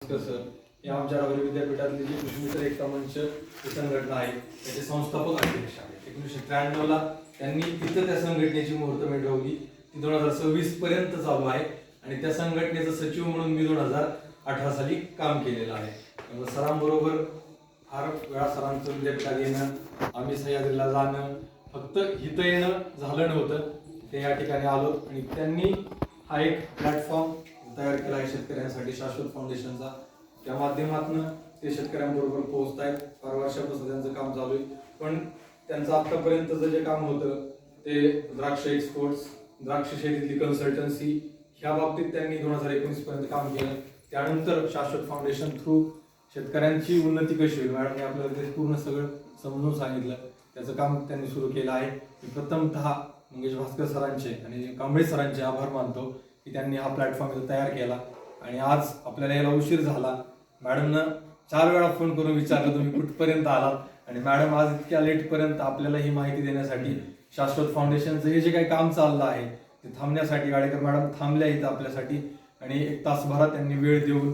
Sir हे आमच्या रवली विद्यापीठातली जी कृषी एकता मंच ही संघटना आहे त्याचे संस्थापक अध्यक्ष आहेत. 1993 ला त्यांनी तिथं त्या संघटनेची मुहूर्तमेढ ठेवली. ती 2026 पर्यंत चालू आहे आणि त्या संघटनेचा सचिव म्हणून मी 2018 साली काम केलेलं आहे. त्यामुळे सरांबरोबर फार वेळा सरांचं विद्यापीठात येणं, आम्ही सह्याद्रीला जाणं, फक्त इथं येणं झालं नव्हतं. ते या ठिकाणी आलो आणि त्यांनी हा एक प्लॅटफॉर्म तयार केला आहे शेतकऱ्यांसाठी शाश्वत फाउंडेशनचा. त्या माध्यमातून ते शेतकऱ्यांबरोबर पोहोचत आहेत. फार वर्षापासून त्यांचं काम चालू आहे, पण त्यांचं आतापर्यंतचं जे काम होतं ते द्राक्ष एक्सपोर्ट्स, द्राक्ष शेतीतली कन्सल्टन्सी ह्या बाबतीत त्यांनी 2019 पर्यंत काम केलं. त्यानंतर शाश्वत फाउंडेशन थ्रू शेतकऱ्यांची उन्नती कशी होईल, मॅडमने आपल्याला ते पूर्ण सगळं समजून सांगितलं. त्याचं काम त्यांनी सुरू केलं आहे. मी प्रथमतः मंगेश भास्कर सरांचे आणि कांबळे सरांचे आभार मानतो की त्यांनी हा प्लॅटफॉर्म तयार केला. आणि आज आपल्याला याला उशीर झाला. मॅडमनं 4 वेळा फोन करून विचारलं तुम्ही कुठपर्यंत आलात, आणि मॅडम आज इतक्या लेटपर्यंत आपल्याला ही माहिती देण्यासाठी शाश्वत फाउंडेशनचं हे जे काही काम चाललं आहे ते थांबण्यासाठी गाडेकर मॅडम थांबल्या इथं आपल्यासाठी, आणि 1 तासभरात त्यांनी वेळ देऊन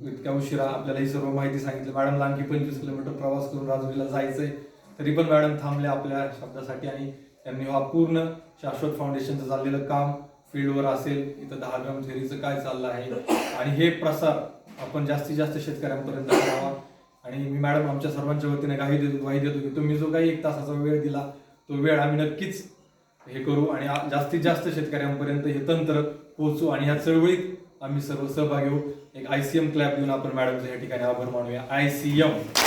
इतक्या उशिरा आपल्याला ही सर्व माहिती सांगितली. मॅडमला आणखी 25 किलोमीटर प्रवास करून राजुरीला जायचंय, तरी पण मॅडम थांबल्या आपल्या शब्दासाठी. आणि त्यांनी हा पूर्ण शाश्वत फाउंडेशनचं चाललेलं काम फील्डवर असेल, इथं 10 ग्राम थेरीचं काय चाललं आहे आणि हे प्रसार आपण जास्तीत जास्त शेतकऱ्यांपर्यंत करावा. आणि मी मॅडम आमच्या सर्वांच्या वतीने ग्वाही देतो की तुम्ही जो काही 1 तासाचा वेळ दिला तो वेळ आम्ही नक्कीच हे करू आणि जास्तीत जास्त शेतकऱ्यांपर्यंत हे तंत्र पोहोचू आणि ह्या चळवळीत आम्ही सर्व सहभागी होऊ. एक ICM क्लॅप देऊन आपण मॅडमच्या या ठिकाणी आभार मानूया. ICM.